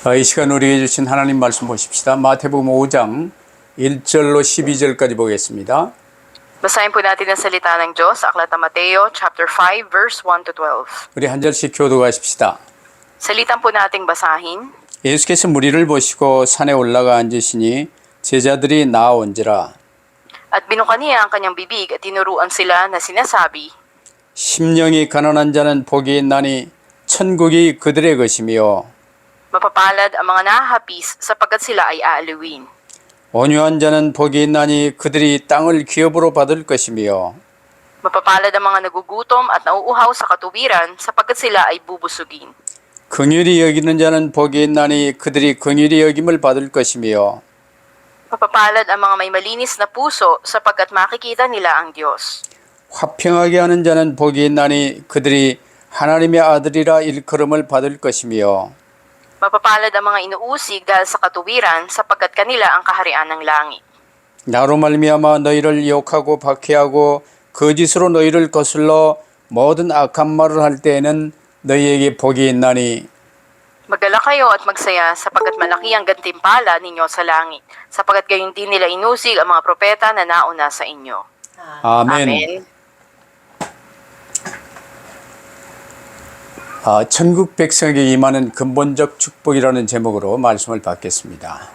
이 시간 우리에게 주신 하나님 말씀 보십시다. 마태복음 5장 1절로 12절까지 보겠습니다. Basahin po natin ang salita ng Diyos, Aklat ng Mateo, chapter 5, verse 1 to 12. 우리 한 절씩 교도하십시다. Salitan po nating basahin. 예수께서 무리를 보시고 산에 올라가 앉으시니 제자들이 나아온지라. At binuka niya ang kanyang bibig at tinuruan sila na sinasabi, 심령이 가난한 자는 복이 있나니 천국이 그들의 것이며 Mapapalad ang mga nahahapis sapagkat sila ay aaliwin. 온유한 자는 복이 있나니 그들이 땅을 기업으로 받을 것이며 Mapapalad ang mga nagugutom at nauuhaw sa katuwiran sapagkat sila ay bubusugin. 긍휼히 여기는 자는 복이 있나니 그들이 긍휼히 여김을 받을 것이며 Mapapalad ang mga may malinis na puso sapagkat makikita nila ang Diyos. 화평하게 하는 자는 복이 있나니 그들이 하나님의 아들이라 일컬음을 받을 것이며 Mapapalad ang mga inuusig dahil sa katuwiran sapagkat kanila ang kaharian ng langit. 나로 말미암아 너희를 욕하고 박해하고 거짓으로 너희를 거슬러 모든 악한 말을 할 때에는 너희에게 복이 있나니 Magala kayo at magsaya sapagkat malaki ang gantimpala ninyo sa langit, sapagkat gayon din nila inusig ang mga propeta na nauna sa inyo. 아멘. 천국 백성에게 임하는 근본적 축복이라는 제목으로 말씀을 받겠습니다.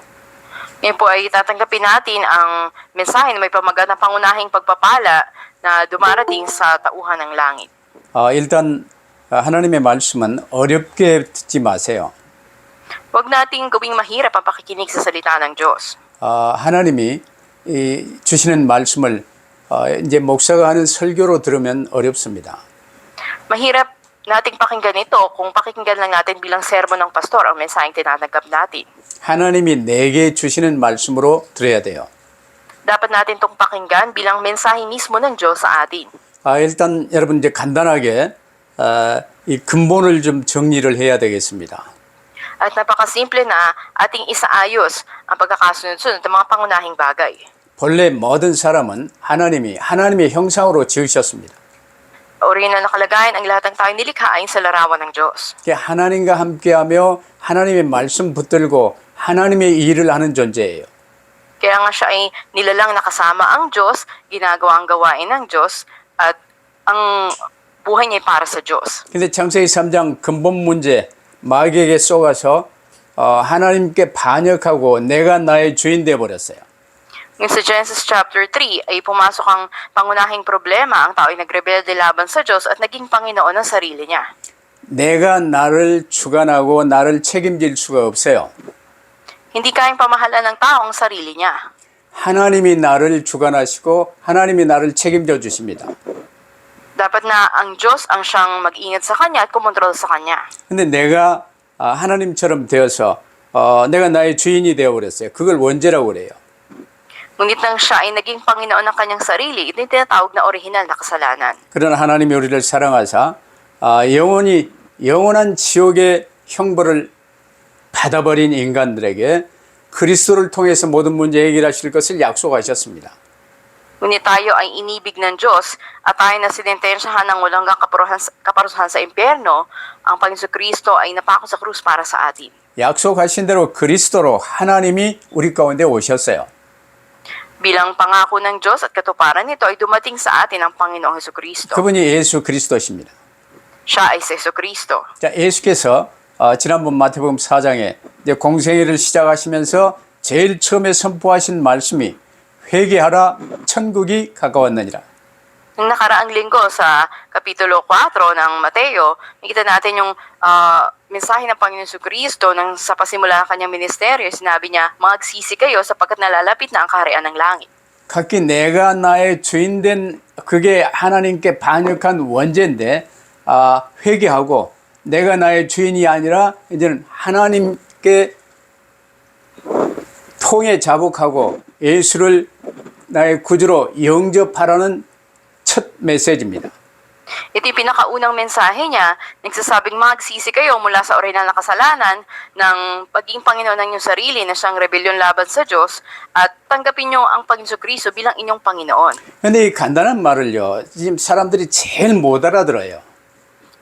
Ngayon po ay tatanggapin natin ang mensahe na may pamagat na pangunahing pagpapala na dumarating sa tauhan ng langit. 일단 하나님의 말씀은 어렵게 듣지 마세요. Huwag nating gawing mahirap ang pakikinig sa salita ng Diyos. 하나님이 주시는 말씀을 이제 목사가 하는 설교로 들으면 어렵습니다. Mahirap nating pakinggan ito kung pakinggan lang natin bilang sermon ng pastor ang mensaheng tinatanggap natin. 하나님이 내게 주시는 말씀으로 들어야 돼요. Dapat natin itong pakinggan bilang mensahe mismo ng Diyos sa atin. 일단 여러분 이제 간단하게 이 근본을 좀 정리를 해야 되겠습니다. At napakasimple na ating isaayos ang pagkakasunod-sunod ng mga pangunahing bagay. 본래 모든 사람은 하나님의 형상으로 지으셨습니다. Original na kalagayan ang lahat ng tayo nilikha ayon sa larawan ng Diyos. 하나님과 함께하며 하나님의 말씀 붙들고 하나님의 일을 하는 존재예요. Kaya nga siya ay nilalang nakasama ang Diyos, ginagawa ang gawain ng Diyos, at ang buhay niya ay para sa Diyos. 근데 창세기 3장 근본 문제 마귀에게 쏘가서 하나님께 반역하고 내가 나의 주인 되어 버렸어요. Ngayon sa Genesis chapter 3 ay pumasok ang pangunahing problema. Ang tao ay nagrebelde laban sa Diyos at naging Panginoon ng sarili niya. 내가 나를 주관하고 나를 책임질 수가 없어요. Hindi kayang pamahalaan ng tao ang sarili niya. 하나님이 나를 주관하시고 하나님이 나를 책임져 주십니다. Dapat na ang Diyos ang siyang mag-ingat sa kanya at kumontrol sa kanya. 근데 내가 하나님처럼 되어서 내가 나의 주인이 되어 버렸어요. 그걸 원죄라고 그래요. Ngunit nang siya ay naging Panginoon ng kanyang sarili, ito yung tinatawag na orihinal na kasalanan. 그러나 하나님이 우리를 사랑하사 영원한 지옥의 형벌을 받아버린 인간들에게 그리스도를 통해서 모든 문제 해결하실 것을 약속하셨습니다. Ngunit tayo ay inibig ng Diyos at tayo na sinintensyahan ng walang kaparusahan sa impyerno, ang Panginoon Kristo ay napako sa krus para sa atin. 약속하신 대로 그리스도로 하나님이 우리 가운데 오셨어요. Bilang pangako ng Diyos at katuparan nito ay dumating sa atin ang Panginoong Hesukristo. 그분이 예수 그리스도십니다. Siya ay si Hesukristo. 자, 예수께서 지난번 마태복음 4장에 이제 공생애를 시작하시면서 제일 처음에 선포하신 말씀이 회개하라 천국이 가까웠느니라. Nung nakaraang linggo sa Kapitulo 4 ng Mateo, nakita natin yung mensahe ng Panginoon Hesukristo nang sa pasimula ng kanyang ministeryo. Sinabi niya, magsisi kayo sapagkat nalalapit na ang kaharian ng langit. 각기 내가 나의 주인 된 그게 하나님께 반역한 원죄인데 회개하고 내가 나의 주인이 아니라 이제는 하나님께 통에 자복하고 예수를 나의 구주로 영접하라는 첫 메시지입니다. Ito yung pinakaunang mensahe niya, nagsasabing magsisi kayo mula sa orihinal na kasalanan ng pagiging Panginoon ng inyong sarili na siyang rebelyon laban sa Diyos at tanggapin niyo ang Panginoon Kristo bilang inyong Panginoon. 근데 이 간단한 말을요, 지금 사람들이 제일 못 알아들어요.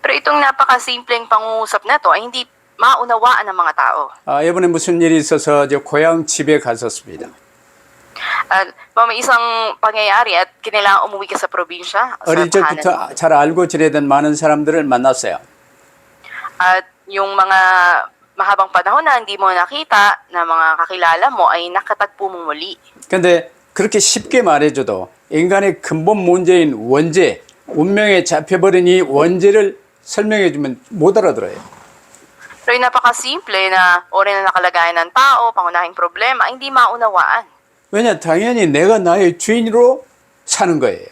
Pero itong napakasimpleng pangungusap na to ay hindi maunawaan ng mga tao. 이번에 무슨 일이 있어서 저 고향 집에 갔었습니다. At may isang pangyayari at kinailangan umuwi ka sa probinsya, sa 어릴 tahanan mo. 적부터 잘 알고 지내던 많은 사람들을 만났어요. At yung mga mahabang panahon na hindi mo nakita na mga kakilala mo ay nakatagpo mo muli. 근데 그렇게 쉽게 말해줘도 인간의 근본 문제인 원죄, 운명에 잡혀버린 이 원죄를 설명해주면 못 알아들어요. Pero yung napakasimple na ori na nakalagayan ng tao, pangunahing problema, ay hindi maunawaan. 왜냐? 당연히 내가 나의 주인으로 사는 거예요.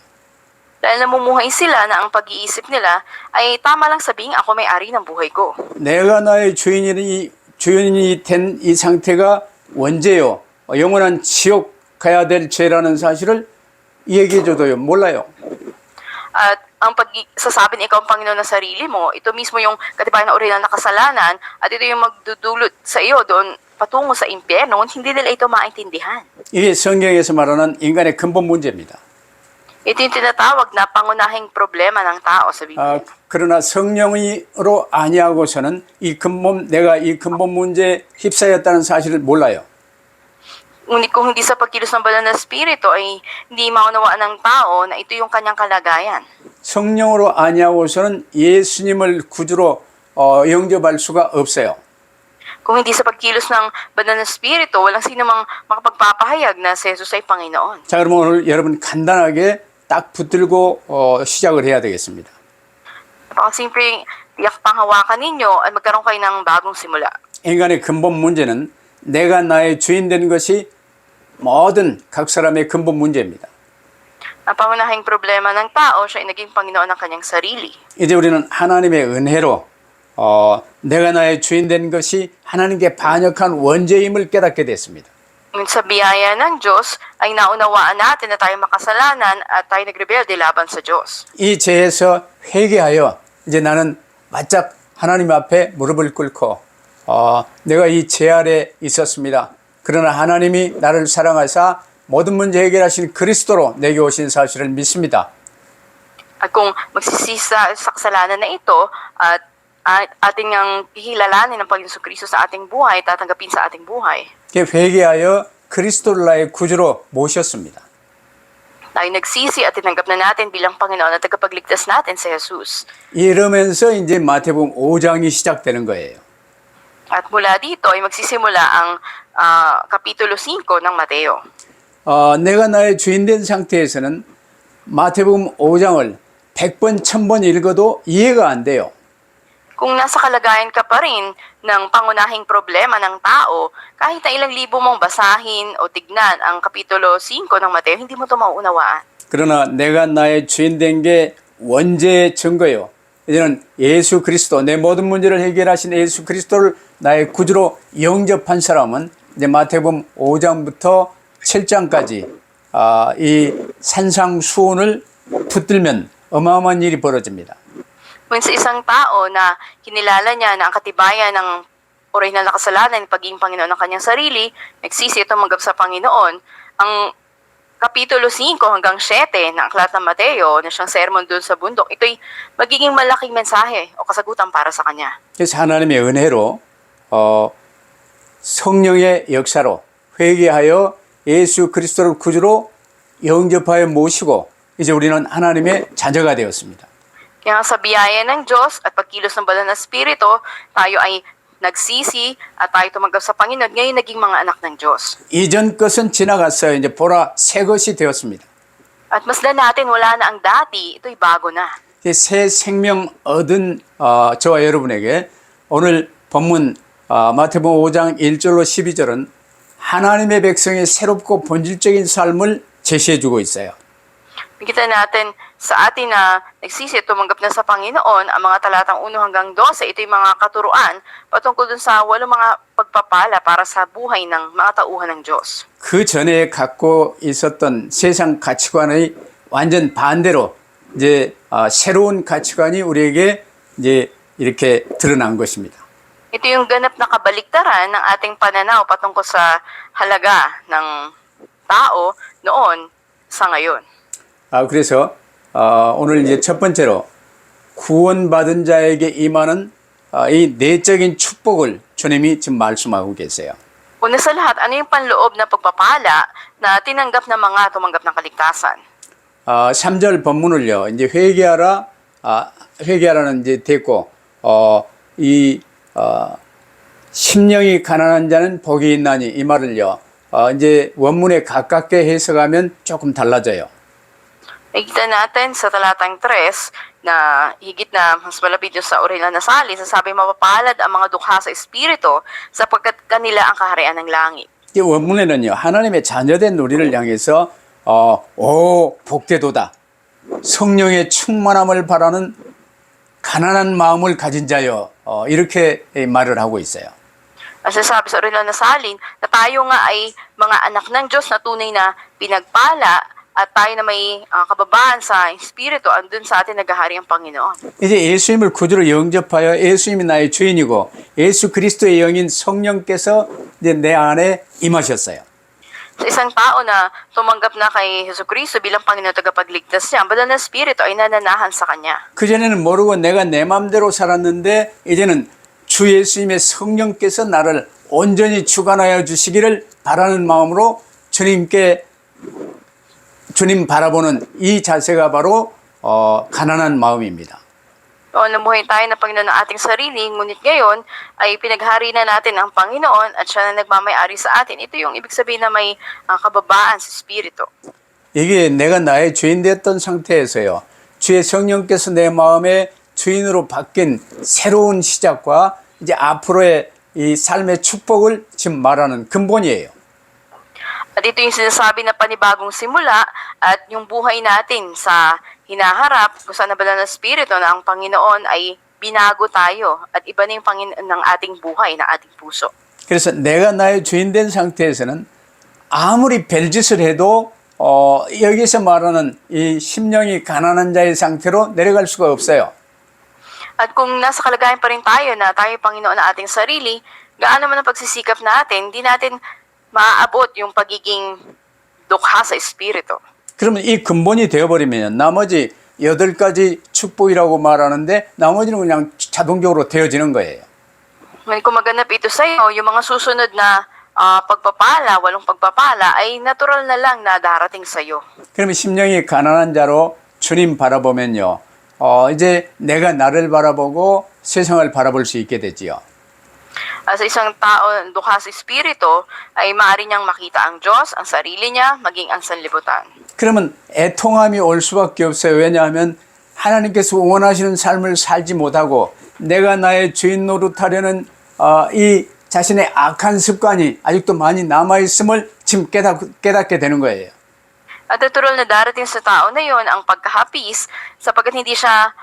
Dahil namumuhay sila na ang pag-iisip nila ay tama lang sabihin ako may-ari ng buhay ko. 내가 나의 주인이 된 이 상태가 원죄요. 영원한 지옥 가야 될 죄라는 사실을 얘기해줘도요. 몰라요. At ang pagsasabi na ikaw ang Panginoon ng sarili mo, ito mismo yung katibayan na orihinal na kasalanan at ito yung magdudulot sa iyo doon patungo sa impyerno, hindi nila ito maintindihan. 이게 성경에서 말하는 인간의 근본 문제입니다. Ito yung tinatawag na pangunahing problema ng tao sa Biblia. 그러나 성령으로 아니하고서는 내가 이 근본 문제에 휩싸였다는 사실을 몰라요. Ngunit kung hindi sa pagkilos ng banal na espiritu ay hindi maunawaan ng tao na ito yung kanyang kalagayan. 성령으로 아니하고서는 예수님을 구주로 영접할 수가 없어요. Kung hindi sa pagkilos ng banal na espiritu, walang sino mang makapagpapahayag na si Jesus ay Panginoon. 자, 그럼 오늘 여러분 간단하게 딱 붙들고 시작을 해야 되겠습니다. Napakasimpleng tiyak panghawakan ninyo at magkaroon kayo ng bagong simula. 인간의 근본 문제는 내가 나의 주인 되는 것이 모든 각 사람의 근본 문제입니다. Ang pangunahing problema ng tao, siya ay naging Panginoon ng kanyang sarili. 이제 우리는 하나님의 은혜로 내가 나의 주인 된 것이 하나님께 반역한 원죄임을 깨닫게 됐습니다. Ngunit sa biyaya ng Diyos ay naunawaan natin na tayo makasalanan at tayo nagrebelde laban sa Diyos. 이 죄에서 회개하여 이제 나는 바짝 하나님 앞에 무릎을 꿇고 내가 이 죄 아래 있었습니다. 그러나 하나님이 나를 사랑하사 모든 문제 해결하신 그리스도로 내게 오신 사실을 믿습니다. At kung magsisisa sa kasalanan na ito at ating ang hihilalanin ng Panginoon Kristo sa ating buhay, tatanggapin sa ating buhay. 회개하여 그리스도를 나의 구주로 모셨습니다. Tayo nagsisi at tinanggap na natin bilang Panginoon at tagapagligtas natin si Jesus. 이러면서 이제 마태복음 5장이 시작되는 거예요. At mula dito ay magsisimula ang Kapitulo 5 ng Mateo. 내가 나의 주인 된 상태에서는 마태복음 5장을 100번, 1000번 읽어도 이해가 안 돼요. Kung nasa kalagayan ka pa rin ng pangunahing problema ng tao, kahit na ilang libo mong basahin o tignan ang Kapitulo 5 ng Mateo, hindi mo ito mauunawaan. 그러나 내가 나의 주인 된 게 원죄의 증거예요. 이제는 예수 그리스도, 내 모든 문제를 해결하신 예수 그리스도를 나의 구주로 영접한 사람은 이제 마태복음 5장부터 7장까지 이 산상수훈을 붙들면 어마어마한 일이 벌어집니다. Kung sa isang tao na kinilala niya na ang katibayan ng orihinal na kasalanan, pagiging Panginoon ng kanyang sarili, nagsisi ito manggap sa Panginoon, ang Kapitulo 5 hanggang 7 ng Aklat ng Mateo na siyang sermon doon sa bundok, ito'y magiging malaking mensahe o kasagutan para sa kanya. 그래서 하나님의 은혜로 성령의 역사로 회개하여 예수 그리스도를 구주로 영접하여 모시고 이제 우리는 하나님의 자녀가 되었습니다. Kaya sa biyaya ng Diyos at pagkilos ng banal na Espiritu, tayo ay nagsisi at tayo tumanggap sa Panginoon, ngayon naging mga anak ng Diyos. 이전 것은 지나갔어요. 이제 보라 새 것이 되었습니다. At masdan natin, wala na ang dati, ito'y bago na. 새 생명 얻은 저와 여러분에게 오늘 본문 마태복음 5장 1절로 12절은 하나님의 백성의 새롭고 본질적인 삶을 제시해주고 있어요. Nakita natin sa atin na nagsisi at tumanggap na sa Panginoon, ang mga talatang 1 hanggang 12, ito'y mga katuruan patungkol dun sa 8 mga pagpapala para sa buhay ng mga tauhan ng Diyos. 그 전에 갖고 있었던 세상 가치관의 완전 반대로 이제 새로운 가치관이 우리에게 이제 이렇게 드러난 것입니다. Ito yung ganap na kabaliktaran ng ating pananaw patungkol sa halaga ng tao noon sa ngayon. 그래서 오늘 이제 첫 번째로 구원받은 자에게 임하는 이 내적인 축복을 주님이 지금 말씀하고 계세요. Una sa lahat, ano yung panloob na pagpapala na tinanggap ng mga tumanggap ng kaligtasan? 3절 본문을요. 이제 회개하라는 이제 됐고 심령이 가난한 자는 복이 있나니 이 말을요. 이제 원문에 가깝게 해석하면 조금 달라져요. Nakikita natin sa talatang 3 na higit na mas malapit yung sa orihinal na salin, sasabi mapapalad ang mga dukha sa espiritu sapagkat kanila ang kaharian ng langit. 이 원문에는요. 하나님의 자녀된 우리를 향해서 오 복되도다. 성령의 충만함을 바라는 가난한 마음을 가진 자여 이렇게 말을 하고 있어요. Sasabi sa orihinal na salin na tayo nga ay mga anak ng Diyos na tunay na pinagpala at tayo na may kababaan sa espiritu andun sa atin naghahari ang Panginoon. 이제 예수님을 구주로 영접하여 예수님이 나의 주인이고 예수 그리스도의 영인 성령께서 이제 내 안에 임하셨어요. Sa isang tao na tumanggap na kay Jesucristo bilang Panginoon tagapagligtas niya, ang banal na espiritu ay nananahan sa kanya. 그전에는 모르고 내가 내 마음대로 살았는데 이제는 주 예수님의 성령께서 나를 온전히 주관하여 주시기를 바라는 마음으로 주님 바라보는 이 자세가 바로 가난한 마음입니다. O namuhay tayo ng Panginoon ng ating sarili, ngunit ngayon ay pinaghari na natin ang Panginoon at siya na nagmamayari sa atin. Ito yung ibig sabihin na may kababaan sa espiritu. 이게 내가 나의 주인 됐던 상태에서요. 주의 성령께서 내 마음의 주인으로 바뀐 새로운 시작과 이제 앞으로의 이 삶의 축복을 지금 말하는 근본이에요. At ito yung sinasabi na panibagong simula at yung buhay natin sa hinaharap kung saan nabanal na espiritu na ang Panginoon ay binago tayo at iba na yung Panginoon ng ating buhay, ng ating puso. 그래서 내가 나의 주인 된 상태에서는 아무리 별짓을 해도 여기서 말하는 이 심령이 가난한 자의 상태로 내려갈 수가 없어요. At kung nasa kalagayan pa rin tayo na tayo Panginoon ng ating sarili, gaano man ang pagsisikap natin, hindi natin maaabot yung pagiging dukha sa espiritu. 그러면 이 근본이 되어버리면 나머지 8가지 축복이라고 말하는데 나머지는 그냥 자동적으로 되어지는 거예요. Kung maganap ito sa iyo, yung mga susunod na pagpapala, 8 pagpapala, ay natural na lang na darating sa iyo. 그러면 심령이 가난한 자로 주님 바라보면요. 이제 내가 나를 바라보고 세상을 바라볼 수 있게 되지요. Sa isang tao dukha sa espiritu, ay maaari niyang makita ang Diyos, ang sarili niya, maging ang sanlibutan. 그러면 애통함이 올 수밖에 없어요. 왜냐하면 하나님께서 원하시는 삶을 살지 못하고 내가 나의 주인 노릇하려는 이 자신의 악한 습관이 아직도 많이 남아있음을 지금 깨닫게 되는 거예요. At natural na darating sa tao na yon ang pagkahapis sapagkat hindi siya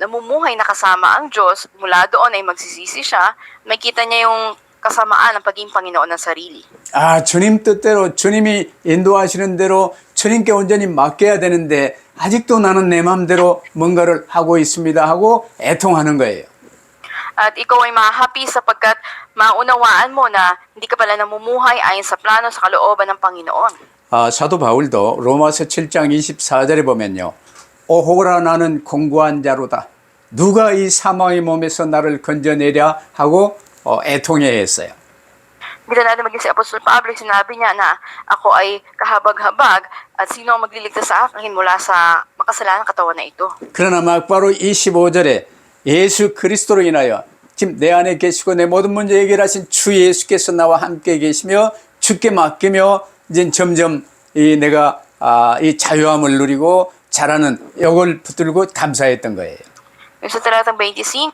namumuhay na kasama ang Diyos. Mula doon ay magsisisi siya, makita niya yung kasamaan ng pagiging Panginoon ng sarili. 주님 뜻대로 주님이 인도하시는 대로 주님께 온전히 맡겨야 되는데 아직도 나는 내 마음대로 뭔가를 하고 있습니다 하고 애통하는 거예요. At ikaw ay mahapis sapagkat maunawaan mo na hindi ka pala namumuhay ayon sa plano sa kalooban ng Panginoon. 사도 바울도 로마서 7장 24절에 보면요. 오호라 나는 공고한 자로다. 누가 이 사망의 몸에서 나를 건져내랴 하고 애통해 했어요. Bila natin maging si Apostol Pablo, sinabi niya na ako ay kahabag-habag at sino ang magliligtas sa akin mula sa makasalanang katawan na ito. 그러나 막바로 25절에 예수 그리스도로 인하여 지금 내 안에 계시고 내 모든 문제 해결하신 주 예수께서 나와 함께 계시며 주께 맡기며 이제 점점 내가 이 자유함을 누리고 자라는 이걸 붙들고 감사했던 거예요. Sa talatang 25,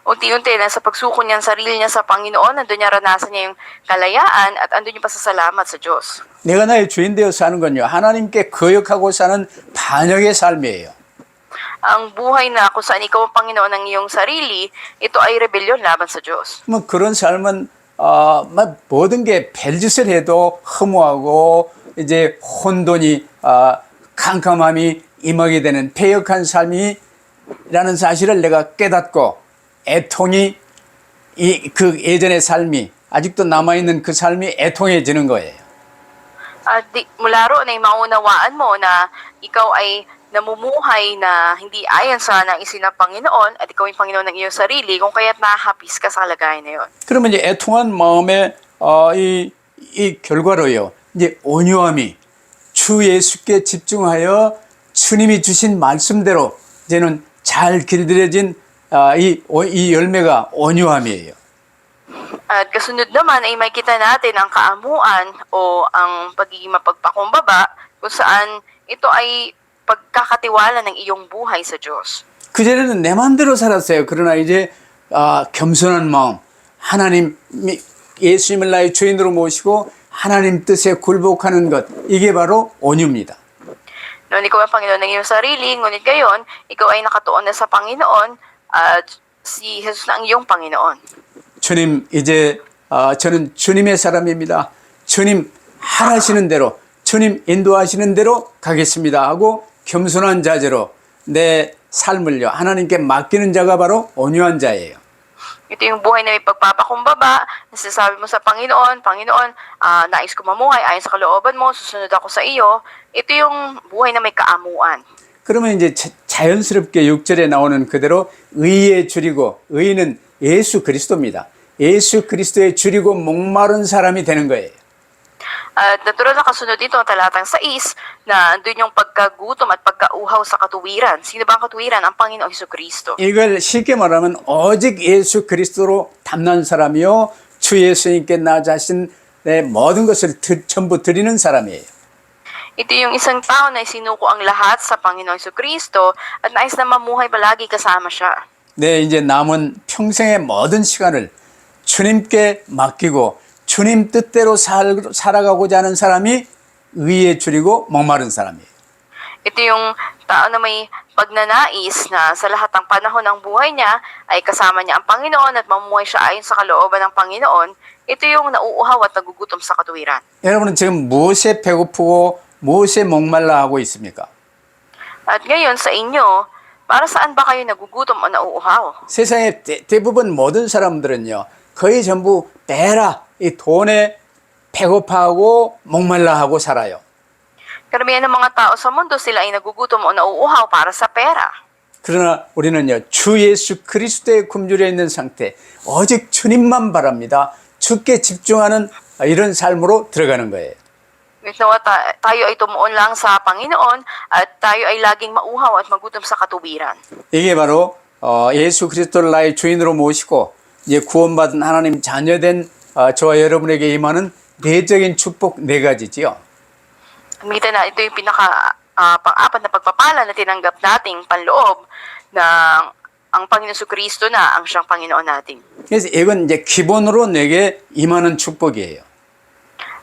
unti-unti na sa pagsuko niya ang sarili niya sa Panginoon, nandun niya ranasan niya yung kalayaan at andun yung pasasalamat sa Diyos. 내가 나의 주인 되어 사는 건요. 하나님께 거역하고 사는 반역의 삶이에요. Ang buhay na kung saan ikaw ang Panginoon ng iyong sarili, ito ay rebelyon laban sa Diyos. 뭐 그런 삶은 모든 게 별짓을 해도 허무하고 이제 혼돈이 캄캄함이 임하게 되는 패역한 삶이라는 사실을 내가 깨닫고 애통이 그 예전의 삶이 아직도 남아있는 그 삶이 애통해지는 거예요. At mula roon ay maunawaan mo na ikaw ay namumuhay na hindi ayon sa naisin ng Panginoon at ikaw yung Panginoon ng iyong sarili kung kaya't nahapis ka sa kalagayan na yun. 그러면 이제 애통한 마음의 이 결과로요. 이제 온유함이 주 예수께 집중하여 주님이 주신 말씀대로 이제는 잘 길들여진 이 열매가 온유함이에요. At kasunod naman ay makita natin ang kaamuan o ang pagiging mapagpakumbaba kung saan ito ay pagkakatiwala ng iyong buhay sa Diyos. 그전에는 내 마음대로 살았어요. 그러나 이제 겸손한 마음, 하나님 예수님을 나의 주인으로 모시고 하나님 뜻에 굴복하는 것, 이게 바로 온유입니다. Noon ikaw ang Panginoon ng iyong sarili, ngunit gayon, ikaw ay nakatuon na sa Panginoon at si Jesus na ang iyong Panginoon. 주님, 이제 저는 주님의 사람입니다. 주님 하라시는 대로, 주님 인도하시는 대로 가겠습니다 하고 겸손한 자세로 내 삶을요 하나님께 맡기는 자가 바로 온유한 자예요. Ito yung buhay na may pagpapakumbaba, nasasabi mo sa Panginoon, Panginoon, nais ko mamuhay ayon sa kalooban mo, susunod ako sa iyo. Ito yung buhay na may kaamuan. 그러면 이제 자연스럽게 6절에 나오는 그대로 의에 줄이고, 의는 예수 그리스도입니다. 예수 그리스도에 줄이고 목마른 사람이 되는 거예요. At natural na kasunod dito ang talatang 6 na andun yung pagkagutom at pagkauhaw sa katuwiran. Sino ba ang katuwiran? Ang Panginoong Hesukristo. 이걸 쉽게 말하면 오직 예수 그리스도로 담난 사람이요 주 예수님께 나 자신의 모든 것을 전부 드리는 사람이에요. Ito yung isang tao na isinuko ang lahat sa Panginoong Hesukristo at nais na mamuhay palagi kasama siya. 네, 이제 남은 평생의 모든 시간을 주님께 맡기고 주님 뜻대로 살아가고자 하는 사람이 의에 줄이고 목마른 사람이에요. Ito yung tao na may pagnanais na sa lahat ng panahon ng buhay niya ay kasama niya ang Panginoon at mamuhay siya ayon sa kalooban ng Panginoon. Ito yung nauuhaw at nagugutom sa katuwiran. 여러분은 지금 무엇에 배고프고 무엇에 목말라 하고 있습니까? At ngayon sa inyo, para saan ba kayo nagugutom o nauuhaw? 세상의 대부분 모든 사람들은요, 거의 전부 빼라, 이 돈에 배고파하고 목말라하고 살아요. Karamihan ng mga tao sa mundo sila ay nagugutom o nauuhaw para sa pera. 그러나 우리는요, 주 예수 그리스도에 굶주려 있는 상태, 오직 주님만 바랍니다. 주께 집중하는 이런 삶으로 들어가는 거예요. Nawa tayo ay tumuon lang sa Panginoon at tayo ay laging mauhaw at magutom sa katuwiran. 이게 바로 예수 그리스도를 나의 주인으로 모시고 이제 구원받은 하나님 자녀된 저와 여러분에게 임하는 내적인 축복 네 가지지요. Kita na ito yung pang-apat na pagpapala na tinanggap nating panloob na ang Panginoon Jesucristo na ang siyang Panginoon natin. 그래서 이건 이제 기본으로 내게 임하는 축복이에요.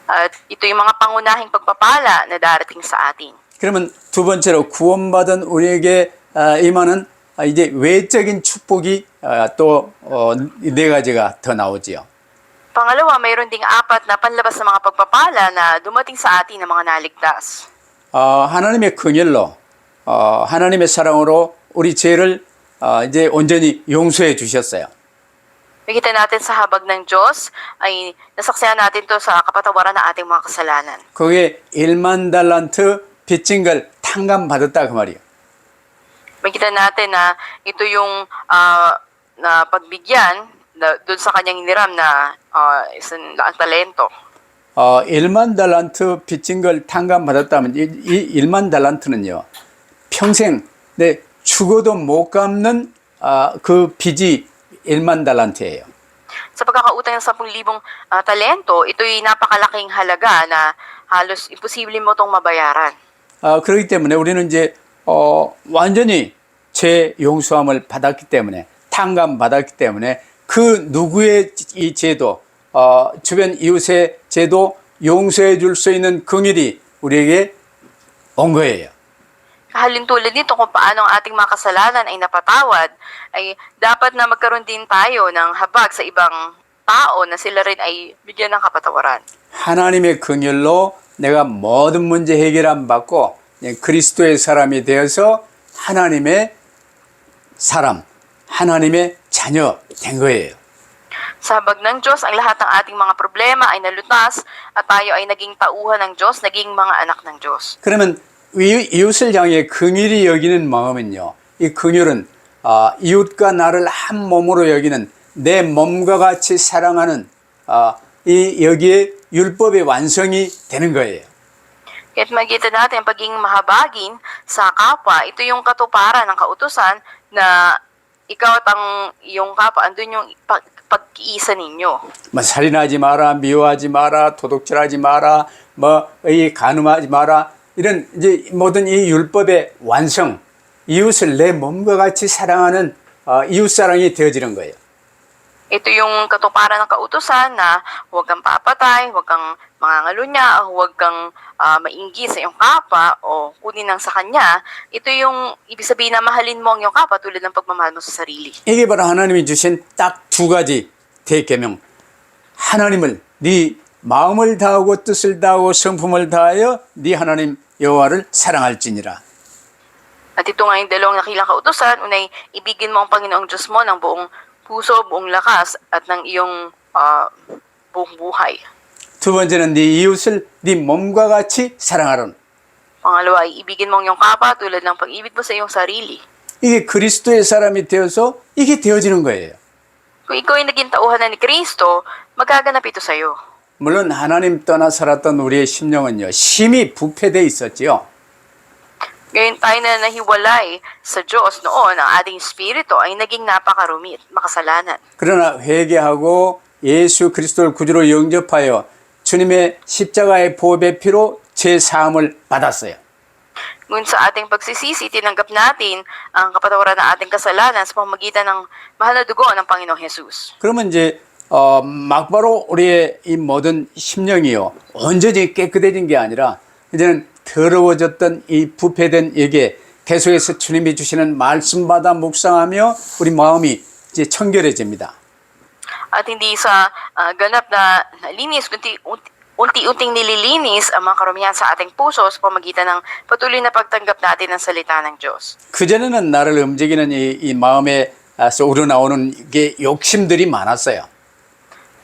At ito yung mga pangunahing pagpapala na darating sa atin. 그러면 두 번째로 구원받은 우리에게 임하는 이제 외적인 축복이 또 네 가지가 더 나오지요. Pangalawa, mayroon ding apat na panlabas na mga pagpapala na dumating sa atin ng mga naligtas. 하나님의 긍휼로 하나님의 사랑으로 우리 죄를 이제 온전히 용서해 주셨어요. Nakita natin sa habag ng Diyos ay nasaksihan natin to sa kapatawaran ng ating mga kasalanan. 거기에 1만 달란트 빚진 걸 탕감받았다 그 말이에요. Makita natin na ito yung na pagbigyan doon sa kanyang iniram na isang talento. 1만 달란트 빚진 걸 탕감받았다면 이 1만 달란트는요. 평생 내 죽어도 못 갚는 그 빚이 1만 달란트예요. Sa pagkakautang ng 10,000 talento, ito'y napakalaking halaga na halos imposible mo itong mabayaran. 그렇기 때문에 우리는 이제 완전히 죄 용서함을 받았기 때문에 탕감 받았기 때문에 그 누구의 이 죄도 주변 이웃의 죄도 용서해 줄 수 있는 긍휼이 우리에게 온 거예요. Halintulad nito kung paano ang ating mga kasalanan ay napatawad, ay dapat na magkaroon din tayo ng habag sa ibang tao na sila rin ay bigyan ng kapatawaran. 하나님의 긍휼로 내가 모든 문제 해결 안 받고 그리스도의 사람이 되어서 하나님의 사람, 하나님의 자녀 된 거예요. Sa habag ng Diyos, ang lahat ng ating mga problema ay nalutas at tayo ay naging tauhan ng Diyos, naging mga anak ng Diyos. 그러면 이웃을 향해 긍휼히 여기는 마음은요, 이 긍휼은 이웃과 나를 한 몸으로 여기는 내 몸과 같이 사랑하는 이 여기에 율법의 완성이 되는 거예요. Kaya't makikita natin ang pagiging mahabagin sa kapwa, ito yung katuparan ng kautusan na ikaw at ang iyong kapwa, andun yung pag-iisa ninyo. 뭐 살인하지 마라, 미워하지 마라, 도둑질하지 마라, 이 간음하지 마라, 이런 이제 모든 이 율법의 완성, 이웃을 내 몸과 같이 사랑하는 이웃 사랑이 되어지는 거예요. Ito yung katuparan ng kautusan na huwag kang papatay, huwag kang mangangalunya, huwag kang maingi sa iyong kapwa o kunin ng sa kanya. Ito yung ibig sabihin na mahalin mo ang iyong kapwa tulad ng pagmamahal mo sa sarili. 이게 바로 하나님이 주신 딱 두 가지 대계명. 하나님을 네 마음을 다하고 뜻을 다하고 성품을 다하여 네 하나님 여호와를 사랑할지니라. At ito nga yung dalawang nakilang kautusan, unay ibigin mo ang Panginoong Diyos mo ng buong puso, buong lakas at ng iyong buong buhay. 두 번째는 네 이웃을 네 몸과 같이 사랑하라. Pangalawa ay ibigin mo ang iyong kapwa tulad ng pag-ibig mo sa iyong sarili. 이게 그리스도의 사람이 되어서 이게 되어지는 거예요. Kung ikaw ay naging tauhan ni Kristo, magaganap ito sa iyo. 물론 하나님 떠나 살았던 우리의 심령은요, 심히 부패되어 있었지요. Ngayon tayo na nahiwalay sa Diyos noon, ang ating spirito ay naging napakarumi at makasalanan. 그러나 회개하고 예수 그리스도를 구주로 영접하여 주님의 십자가의 보배 피로 제 사함을 받았어요. Ngunit sa ating pagsisisi, tinanggap natin ang kapatawaran ng ating kasalanan sa pamamagitan ng mahal na dugo ng Panginoong Jesus. 그러면 이제 막바로 우리의 이 모든 심령이요, 온전히 깨끗해진 게 아니라 이제는 더러워졌던 이 부패된 여기에 계속해서 주님이 주시는 말씀마다 묵상하며 우리 마음이 이제 청결해집니다. At hindi sa ganap na linis, kundi unti-unting nililinis ang mga karumihan sa ating puso sa pamagitan ng patuloy na pagtanggap natin ng salita ng Diyos. 그전에는 나를 움직이는 이 마음에서 우러나오는 게 욕심들이 많았어요.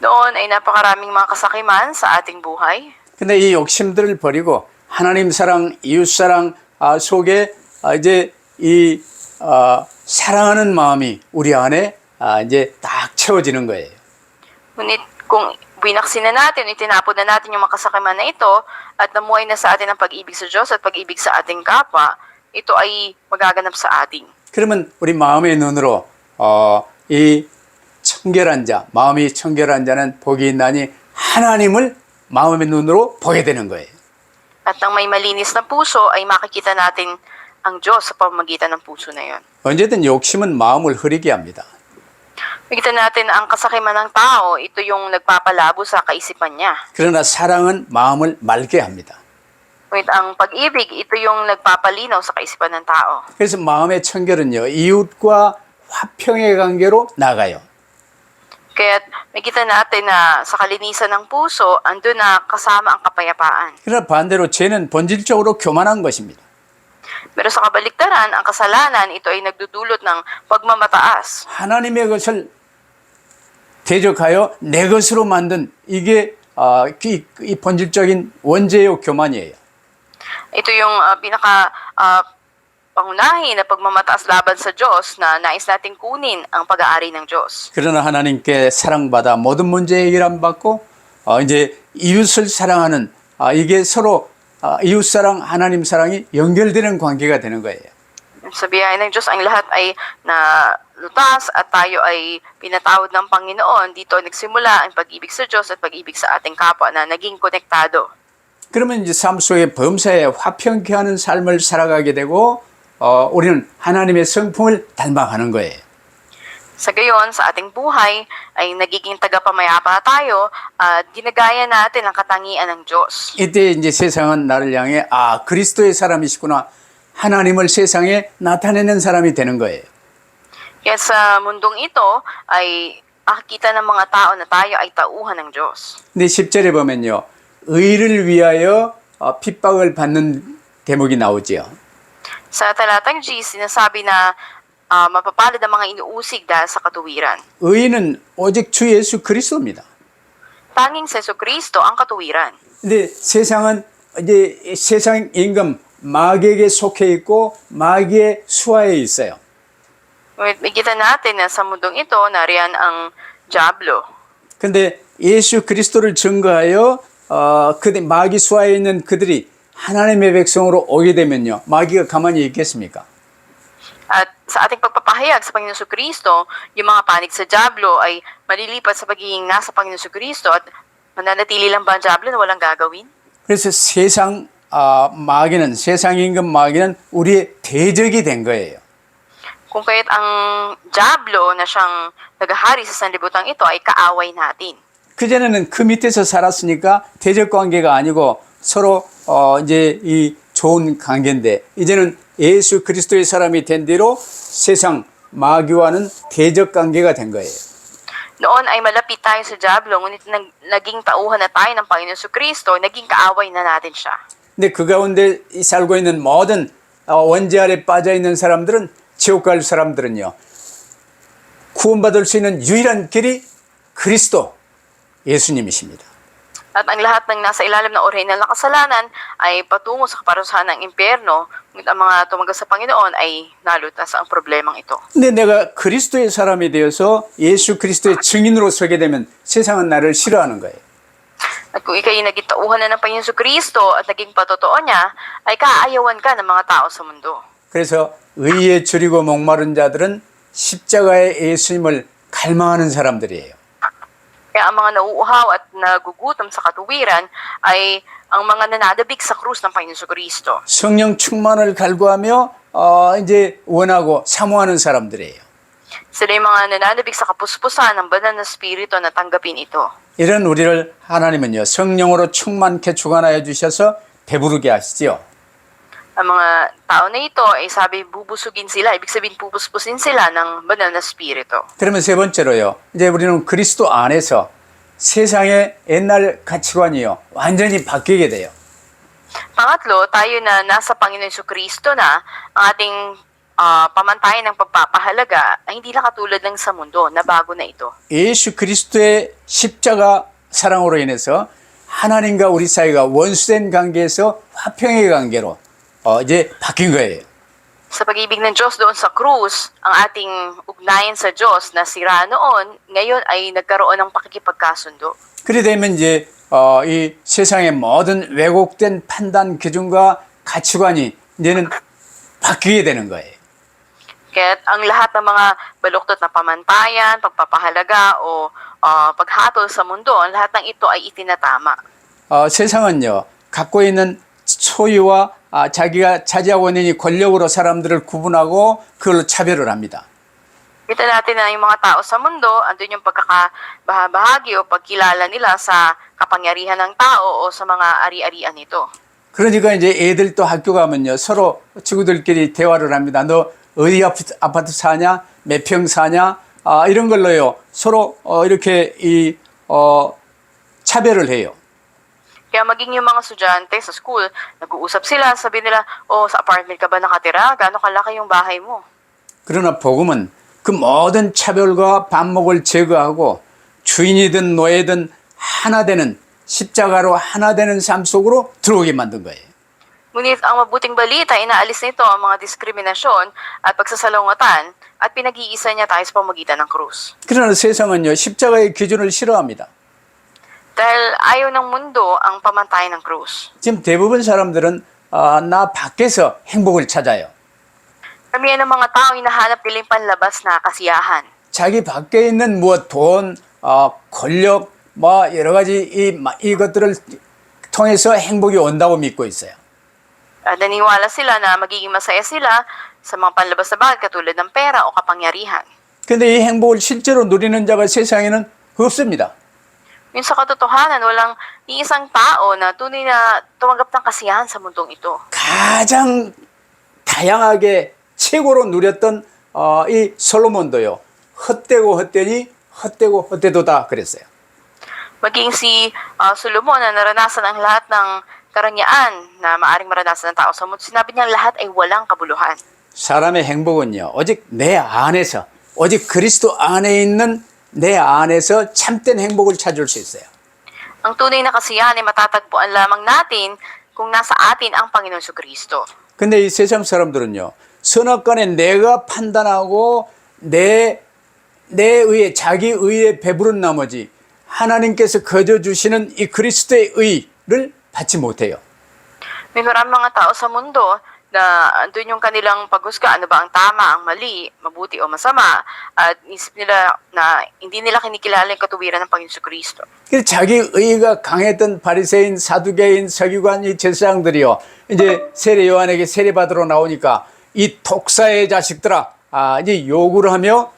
Noon ay napakaraming mga kasakiman sa ating buhay. 근데 이 욕심들을 버리고 하나님 사랑, 이웃 사랑 속에 이제 이 사랑하는 마음이 우리 안에 이제 딱 채워지는 거예요. Ngunit kung binaksin na natin, itinapon na natin yung mga kasakiman na ito at namuhay na sa atin ang pag-ibig sa Diyos at pag-ibig sa ating kapwa, ito ay magaganap sa atin. 그러면 우리 마음의 눈으로 이 청결한 자, 마음이 청결한 자는 복이 있나니 하나님을 마음의 눈으로 보게 되는 거예요. At nang may malinis na puso, ay makikita natin ang Diyos sa pamamagitan ng puso na yon. 언제든 욕심은 마음을 흐리게 합니다. Makikita natin na ang kasakiman ng tao, ito yung nagpapalabo sa kaisipan niya. 그러나 사랑은 마음을 맑게 합니다. Ngunit ang pag-ibig, ito yung nagpapalinaw sa kaisipan ng tao. 그래서 마음의 청결은요, 이웃과 화평의 관계로 나가요. Kaya makikita natin na sa kalinisan ng puso, andun na kasama ang kapayapaan. 그러나 반대로 죄는 본질적으로 교만한 것입니다. Pero sa kabaliktaran, ang kasalanan, ito ay nagdudulot ng pagmamataas. 하나님의 것을 대적하여 내 것으로 만든 이게 이 본질적인 원죄요 교만이에요. Ito yung pangunahin na pagmamataas laban sa Diyos na nais nating kunin ang pag-aari ng Diyos. 그러나 하나님께 사랑받아 모든 문제 해결 안 받고 이제 이웃을 사랑하는 이게 서로 이웃 사랑, 하나님 사랑이 연결되는 관계가 되는 거예요. Sa biyaya ng Diyos, ang lahat ay nalutas at tayo ay pinatawad ng Panginoon. Dito nagsimula ang pag-ibig sa Diyos at pag-ibig sa ating kapwa na naging konektado. 그러면 이제 삶 속에 범사에 화평케 하는 삶을 살아가게 되고 우리는 하나님의 성품을 닮아가는 거예요. Sa gayon, sa ating buhay ay nagiging tagapamayapa tayo at ginagaya natin ang katangian ng Diyos. 이때 이제 세상은 나를 향해 그리스도의 사람이시구나. 하나님을 세상에 나타내는 사람이 되는 거예요. Kaya sa mundong ito ay makikita ng mga tao na tayo ay tauhan ng Diyos. 근데 10절에 보면요. 의를 위하여 핍박을 받는 대목이 나오지요. Sa talatang G, sinasabi na mapapalad ang mga inuusig dahil sa katuwiran. 의는 오직 주 예수 그리스도입니다. Tanging sa Jesucristo ang katuwiran. 근데 세상은 이제 세상 임금 마귀에게 속해 있고 마귀의 수하에 있어요. Makikita natin na sa mundong ito, nariyan ang Diablo. 근데 예수 그리스도를 증거하여 그들 마귀 수하에 있는 그들이 하나님의 백성으로 오게 되면요. 마귀가 가만히 있겠습니까? At sa ating pagpapahayag sa Panginoon Kristo, yung mga panig sa Diablo ay malilipat sa pagiging nasa Panginoon Kristo at mananatili lang ba ang Diablo na walang gagawin? 그래서 세상 마귀는 세상 임금 마귀는 우리의 대적이 된 거예요. Kung kaya't ang Diablo na siyang naghahari sa sanlibutan ito ay kaaway natin. 그전에는 그 밑에서 살았으니까 대적 관계가 아니고 서로 이제 이 좋은 관계인데 이제는 예수 그리스도의 사람이 된 뒤로 세상 마귀와는 대적 관계가 된 거예요. Noon ay malapit tayo sa Diablo, ngunit naging tauhan na tayo ng Panginoon Kristo, naging kaaway na natin siya. 근데 그 가운데 살고 있는 모든 원죄 아래 빠져 있는 사람들은 지옥 갈 사람들은요. 구원받을 수 있는 유일한 길이 그리스도 예수님이십니다. At ang lahat ng nasa ilalim ng oray ng kasalanan ay patungo sa kaparusahan ng impyerno, ngunit ang mga tumagal sa Panginoon ay nalutas ang problemang ito. 근데 내가 그리스도의 사람이 되어서 예수 그리스도의 증인으로 서게 되면 세상은 나를 싫어하는 거예요. At kung ikay naging tauhan na ng Panginoon Kristo at naging patotoo niya, ay kaaayawan ka ng mga tao sa mundo. 그래서 의에 줄이고 목마른 자들은 십자가의 예수님을 갈망하는 사람들이에요. Kaya ang mga nauuhaw at nagugutom sa katuwiran ay ang mga nananabik sa krus ng Panginoon Kristo. 성령 충만을 갈구하며 이제 원하고 사모하는 사람들이에요. Sila yung mga nananabik sa kapuspusan ng banal na spirito na tanggapin ito. 이런 우리를 하나님은요 성령으로 충만케 주관하여 주셔서 배부르게 하시지요. Ang mga tao na ito ay sabi bubusugin sila, ibig sabihin pupuspusin sila ng banal na spirito. 그러면 세 번째로요. 이제 우리는 그리스도 안에서 세상의 옛날 가치관이요 완전히 바뀌게 돼요. Pangatlo, tayo na nasa Panginoon Kristo na ang ating pamantayan ng pagpapahalaga ay hindi na katulad ng sa mundo, na bago na ito. 예수 그리스도의 십자가 사랑으로 인해서 하나님과 우리 사이가 원수된 관계에서 화평의 관계로 이제 바뀐 거예요. Sa pag-ibig ng Diyos doon sa krus, ang ating ugnayan sa Diyos na sira noon, ngayon ay nagkaroon ng pakikipagkasundo. 그래 되면 이제 이 세상의 모든 왜곡된 판단 기준과 가치관이 이제는 바뀌게 되는 거예요. Kaya ang lahat ng mga baluktot na pamantayan, pagpapahalaga o paghatol sa mundo, ang lahat ng ito ay itinatama. 세상은요 갖고 있는 소유와 자기가 차지하고 있는 이 권력으로 사람들을 구분하고 그걸로 차별을 합니다. Kita natin na yung mga tao sa mundo, andun yung pagkakabahagi o pagkilala nila sa kapangyarihan ng tao o sa mga ari-arian nito. 그러니까 이제 애들 또 학교 가면요 서로 친구들끼리 대화를 합니다. 너 어디 아파트 사냐, 몇 평 사냐, 이런 걸로요 서로 이렇게 차별을 해요. Kaya maging yung mga estudyante sa school, nag-uusap sila, sabi nila, sa apartment ka ba nakatira? Gaano kalaki yung bahay mo? 그러나 복음은 그 모든 차별과 반목을 제거하고 주인이든 노예든 하나 되는 십자가로 하나 되는 삶 속으로 들어오게 만든 거예요. Ngunit ang mabuting balita, inaalis nito ang mga diskriminasyon at pagsasalungatan at pinag-iisa niya tayo sa pamagitan ng krus. 그러나 세상은요 십자가의 기준을 싫어합니다. Dahil ayaw ng mundo ang pamantayan ng krus. 지금 대부분 사람들은 나 밖에서 행복을 찾아요. Karamihan ng mga tao hinahanap nila yung panlabas na kasiyahan. 자기 밖에 있는 무엇, 돈, 권력, 뭐 여러 가지 이것들을 통해서 행복이 온다고 믿고 있어요. Naniwala sila na magiging masaya sila sa mga panlabas na bagay katulad ng pera o kapangyarihan. 근데 이 행복을 실제로 누리는 자가 세상에는 없습니다. Yun sa katotohanan, walang iisang tao na tunay na tumanggap ng kasiyahan sa mundong ito. 가장 다양하게 최고로 누렸던 이 솔로몬도요. 헛되고 헛되니 헛되고 헛되도다 그랬어요. Maging si Solomon na naranasan ang lahat ng karangyaan na maaring maranasan ng tao sa mundo, sinabi niya lahat ay walang kabuluhan. 사람의 행복은요. 오직 내 안에서, 오직 그리스도 안에 있는 내 안에서 참된 행복을 찾을 수 있어요. Ang tunay na kasiyahan ay matatagpuan lamang natin kung nasa atin ang Panginoon Jesucristo. 근데 이 세상 사람들은요, 선악간에 내가 판단하고 내 의에, 자기 의에 배부른 나머지 하나님께서 거저 주시는 이 그리스도의 의를 받지 못해요. May maraming mga tao sa mundo na andun yung kanilang paghusga, ano ba ang tama, ang mali, mabuti o masama, at isip nila na hindi nila kinikilala yung katuwiran ng Panginoon Jesucristo. 그래서 자기 의가 강했던 바리새인, 사두개인, 서기관 이 제사장들이요, 이제 세례 요한에게 세례 받으러 나오니까 이 독사의 자식들아, 이제 요구를 하며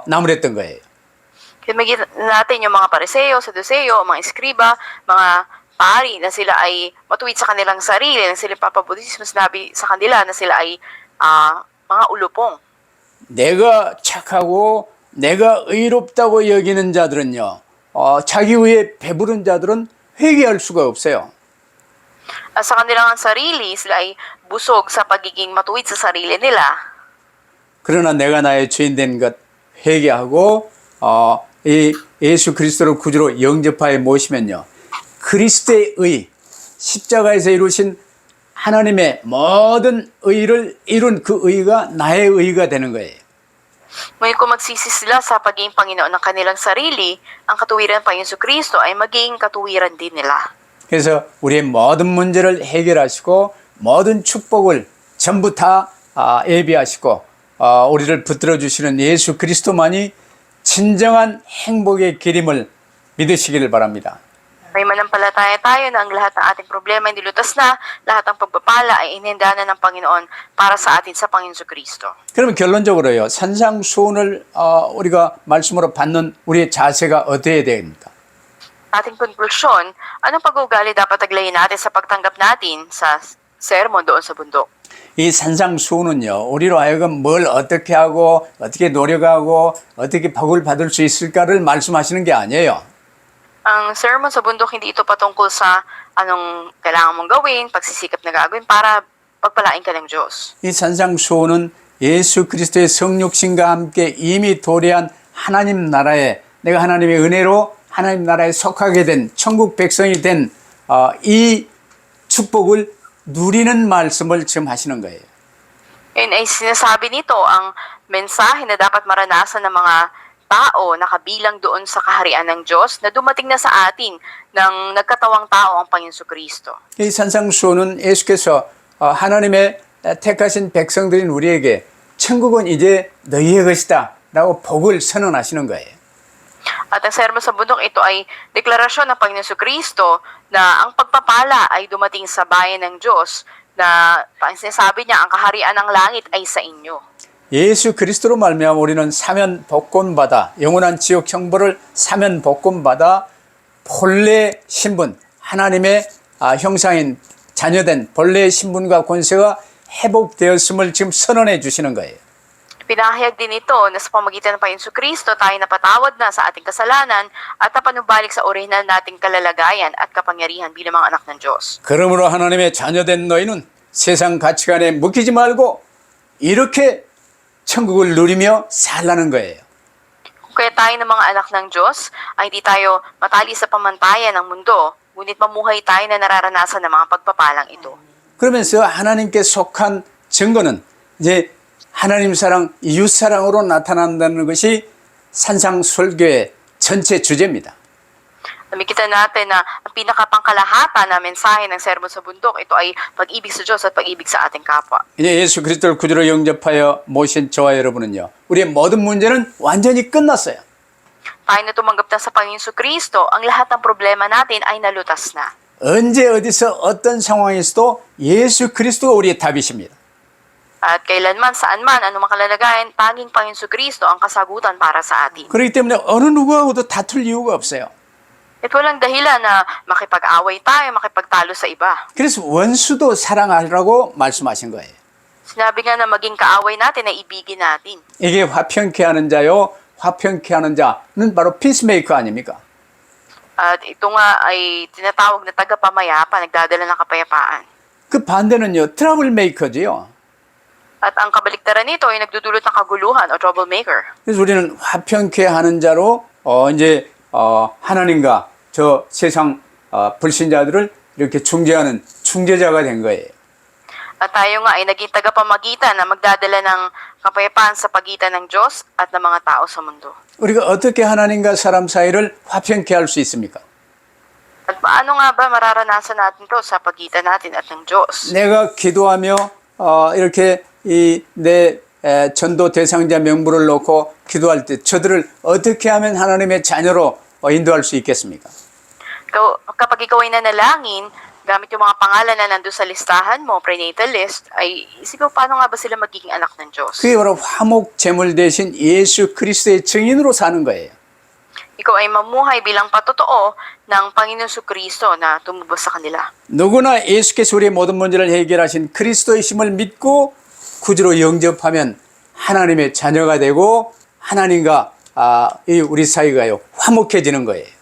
나무랬던 거예요. Kaya magiging natin yung mga pariseo, saduceo, mga eskriba, mga pari na sila ay matuwid sa kanilang sarili, na sila papabutismo, sinabi sa kanila na sila ay mga ulupong. 내가 착하고 내가 의롭다고 여기는 자들은요, 자기 의에 배부른 자들은 회개할 수가 없어요. Sa kanilang sarili, sila ay busog sa pagiging matuwid sa sarili nila. 그러나 내가 나의 죄인된 것 회개하고 이 예수 그리스도를 구주로 영접하여 모시면요, 그리스도의 의, 십자가에서 이루신 하나님의 모든 의를 이룬 그 의가 나의 의가 되는 거예요. Ngayon kung magsisi sila sa pagiging Panginoon ng kanilang sarili, ang katuwiran ng Panginoon Jesucristo ay magiging katuwiran din nila. 그래서 우리의 모든 문제를 해결하시고 모든 축복을 전부 다 예비하시고 우리를 붙들어 주시는 예수 그리스도만이 진정한 행복의 길임을 믿으시기를 바랍니다. May manampalataya tayo na ang lahat ng ating problema ay nilutas na, lahat ng pagpapala ay inihanda na ng Panginoon para sa atin sa Panginoon Jesucristo. 그러면 결론적으로요, 산상수훈을 우리가 말씀으로 받는 우리의 자세가 어떻게 됩니까? Ating konklusyon, anong pag-uugali dapat aglayin natin sa pagtanggap natin sa sermon doon sa bundok? 이 산상수훈은요, 우리로 하여금 뭘 어떻게 하고 어떻게 노력하고 어떻게 복을 받을 수 있을까를 말씀하시는 게 아니에요. Ang sermon sa bundok, hindi ito patungkol sa anong kailangan mong gawin, pagsisikap na gagawin para pagpalain ka ng Diyos. 이 산상수훈은 예수 그리스도의 성육신과 함께 이미 도래한 하나님 나라에, 내가 하나님의 은혜로 하나님 나라에 속하게 된 천국 백성이 된 이 축복을 누리는 말씀을 지금 하시는 거예요. Yun ay sinasabi nito ang mensahe na dapat maranasan ng mga tao na kabilang doon sa kaharian ng Diyos na dumating na sa atin ng nagkatawang tao ang Panginoon Jesucristo. 이 산상수훈은 예수께서 하나님의 택하신 백성들인 우리에게 천국은 이제 너희의 것이다 라고 복을 선언하시는 거예요. At ang sermon sa bundok, ito ay deklarasyon ng Panginoon Jesucristo na ang pagpapala ay dumating sa bayan ng Diyos, na ang sinasabi niya, ang kaharian ng langit ay sa inyo. 예수 그리스도로 말미암아 우리는 사면 복권받아 영원한 지옥 형벌을 사면 복권받아 본래 신분, 하나님의 형상인 자녀된 본래의 신분과 권세가 회복되었음을 지금 선언해 주시는 거예요. Pinahayag din ito na sa pamagitan ng Panginoon Jesucristo tayo napatawad na sa ating kasalanan at napanubalik sa orihinal nating kalalagayan at kapangyarihan bilang mga anak ng Diyos. 그러므로 하나님의 자녀된 너희는 세상 가치관에 묶이지 말고 이렇게 천국을 누리며 살라는 거예요. Kung kaya tayo ng mga anak ng Diyos ay hindi tayo matali sa pamantayan ng mundo, ngunit mamuhay tayo na nararanasan ng mga pagpapalang ito. 그러면서 하나님께 속한 증거는 이제 하나님 사랑, 이웃 사랑으로 나타난다는 것이 산상설교의 전체 주제입니다. Nakikita natin na ang pinakapangkalahatan na mensahe ng sermon sa bundok, ito ay pag-ibig sa Diyos at pag-ibig sa ating kapwa. 이제 예수 그리스도를 구주로 영접하여 모신 저와 여러분은요, 우리의 모든 문제는 완전히 끝났어요. Tayo na tumanggap na sa Panginoon Jesucristo, ang lahat ng problema natin ay nalutas na. 언제 어디서 어떤 상황에서도 예수 그리스도가 우리의 답이십니다. At kailanman, saan man, anumang kalalagayan, tanging Panginoon Jesucristo ang kasagutan para sa atin. 그렇기 때문에 어느 누구하고도 다툴 이유가 없어요. At walang dahilan na makipag-away tayo, makipagtalo sa iba. 그래서 원수도 사랑하라고 말씀하신 거예요. Sinabi nga na maging kaaway natin, na ibigin natin. 이게 화평케 하는 자요, 화평케 하는 자는 바로 피스메이커 아닙니까? At ito nga ay tinatawag na tagapamayapa, nagdadala ng kapayapaan. 그 반대는요, 트러블 메이커지요. At ang kabaliktaran nito ay nagdudulot ng kaguluhan o troublemaker. 그래서 우리는 화평케 하는 자로 하나님과 저 세상 불신자들을 이렇게 중재하는 중재자가 된 거예요. At tayo nga ay naging tagapamagitan na magdadala ng kapayapaan sa pagitan ng Diyos at ng mga tao sa mundo. 우리가 어떻게 하나님과 사람 사이를 화평케 할 수 있습니까? At paano nga ba mararanasan natin to sa pagitan natin at ng Diyos? 내가 기도하며 이렇게 내 전도 대상자 명부를 놓고 기도할 때 저들을 어떻게 하면 하나님의 자녀로 인도할 수 있겠습니까? Kapag ikaw ay nanalangin, gamit yung mga pangalan na nandun sa listahan mo, prenatal list, ay isip mo paano nga ba sila magiging anak ng Diyos? 그게 바로 화목 제물 대신 예수 그리스도의 증인으로 사는 거예요. Ikaw ay mamuhay bilang patotoo ng Panginoon Kristo na tumubos sa kanila. 누구나 예수께서 우리의 모든 문제를 해결하신 그리스도의 힘을 믿고 구주로 영접하면 하나님의 자녀가 되고 하나님과 우리 사이가요 화목해지는 거예요.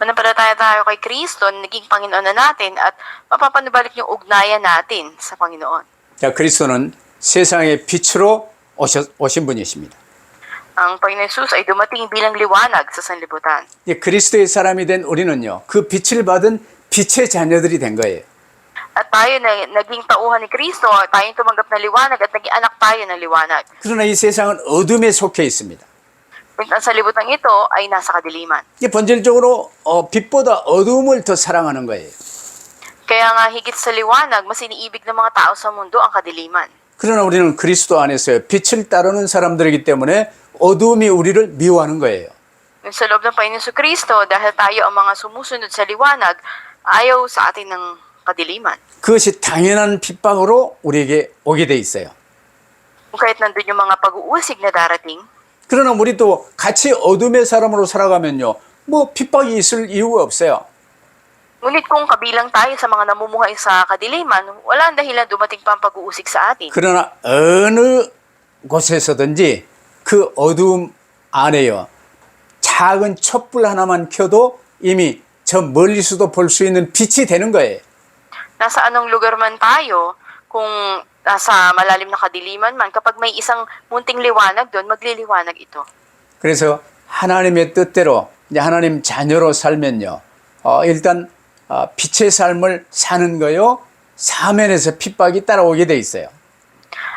Manampalataya tayo kay Kristo, naging Panginoon na natin at mapapanubalik yung ugnayan natin sa Panginoon. 자, 그리스도는 세상의 빛으로 오신 분이십니다. Ang Panginoon Jesus ay dumating bilang liwanag sa sanlibutan. 그리스도의 사람이 된 우리는요, 그 빛을 받은 빛의 자녀들이 된 거예요. At tayo na naging tauhan ni Kristo, tayong tumanggap na liwanag at naging anak tayo ng liwanag. 그러나 이 세상은 어둠에 속해 있습니다. Ang sanlibutan ito ay nasa kadiliman. 본질적으로 빛보다 어둠을 더 사랑하는 거예요. Kaya nga higit sa liwanag, mas iniibig ng mga tao sa mundo ang kadiliman. 그러나 우리는 그리스도 안에서요, 빛을 따르는 사람들이기 때문에 어둠이 우리를 미워하는 거예요. Sa loob ng Panginoon Kristo, dahil tayo ang mga sumusunod sa liwanag, ayaw sa atin ng kadiliman. 그것이 당연한 핍박으로 우리에게 오게 돼 있어요. Kung kahit nandun yung mga pag-uusig na darating, 그러나 우리 또 같이 어둠의 사람으로 살아가면요, 뭐 핍박이 있을 이유가 없어요. ngunit kung kabilang tayo sa mga namumuhay sa kadiliman, wala ang dahilan dumating pa ang pag-uusig sa atin. 그러나 어느 곳에서든지 그 어둠 안에요, 작은 촛불 하나만 켜도 이미 저 멀리서도 볼 수 있는 빛이 되는 거예요. Nasa anong lugar man tayo, kung nasa malalim na kadiliman man, kapag may isang munting liwanag doon, magliliwanag ito. 그래서 하나님의 뜻대로 이제 하나님 자녀로 살면요, 일단 빛의 삶을 사는 거요, 사면에서 핍박이 따라오게 돼 있어요.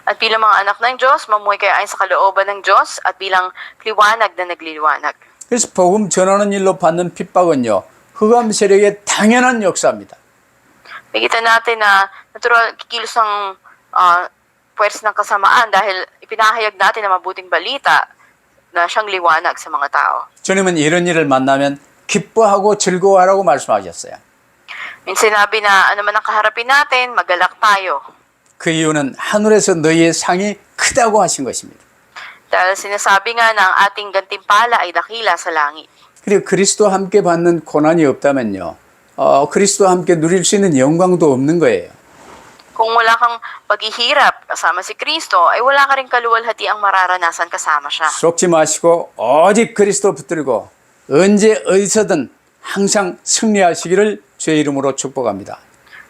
At bilang mga anak ng Diyos, mamuhay kayo ayon sa kalooban ng Diyos at bilang liwanag na nagliliwanag. 그래서 복음 전하는 일로 받는 핍박은요, 흑암 세력의 당연한 역사입니다. Nakita natin na natural kikilos ang puwersa ng kasamaan dahil ipinahayag natin ang mabuting balita na siyang liwanag sa mga tao. 주님은 이런 일을 만나면 기뻐하고 즐거워하라고 말씀하셨어요. Sinabi na ano man ang kaharapin natin, magalak tayo. 그 이유는 하늘에서 너희의 상이 크다고 하신 것입니다. Dahil sinasabi nga na ang ating gantimpala ay dakila sa langit. 그리고 그리스도와 함께 받는 고난이 없다면요, 그리스도와 함께 누릴 수 있는 영광도 없는 거예요. Kung wala kang paghihirap kasama si Kristo, ay wala ka rin kaluwalhati ang mararanasan kasama siya. 속지 마시고 오직 그리스도 붙들고 언제 어디서든 항상 승리하시기를 주의 이름으로 축복합니다.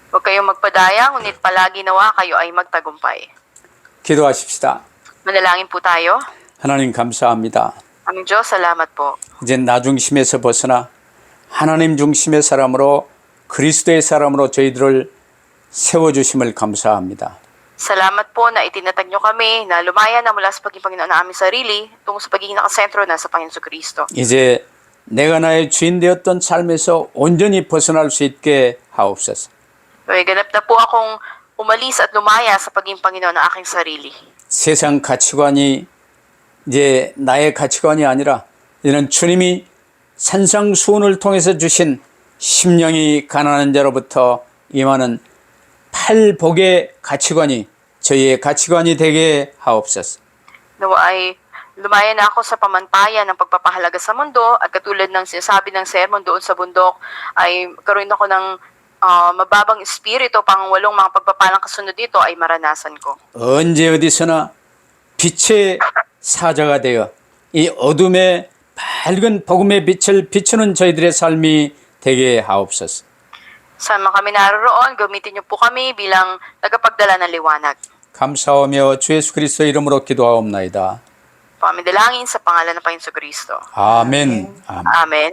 Huwag kayong magpadaya, ngunit palagi nawa kayo ay magtagumpay. 기도하십시다. Manalangin po tayo. 하나님 감사합니다. Aming Diyos, salamat po. 이제 나 중심에서 벗어나 하나님 중심의 사람으로, 그리스도의 사람으로 저희들을 세워주심을 감사합니다. Salamat po na itinatag nyo kami na lumaya na mula sa pagiging Panginoon ng aming sarili tungo sa pagiging nakasentro na sa Panginoon Kristo. 이제 내가 나의 주인 되었던 삶에서 온전히 벗어날 수 있게 하옵소서. Ganap na po akong umalis at lumaya sa pagiging Panginoon ng aking sarili. 세상 가치관이 이제 나의 가치관이 아니라 이제는 주님이 산상수훈을 통해서 주신 심령이 가난한 자로부터 임하는 팔복의 가치관이 저희의 가치관이 되게 하옵소서. Nawa ay lumaya na ako sa pamantayan ng pagpapahalaga sa mundo at katulad ng sinasabi ng sermon doon sa bundok ay karoon ako ng mababang espiritu pang walong mga pagpapalang kasunod dito ay maranasan ko. 언제 어디서나 빛의 사자가 되어 이 어둠의 밝은 복음의 빛을 비추는 저희들의 삶이 되게 하옵소서. Saan man kami naroroon, gamitin niyo po kami bilang tagapagdala ng liwanag. 감사하며 주 예수 그리스도 이름으로 기도하옵나이다. Pamidalangin sa pangalan ng Panginoon Kristo. 아멘. 아멘. Amen.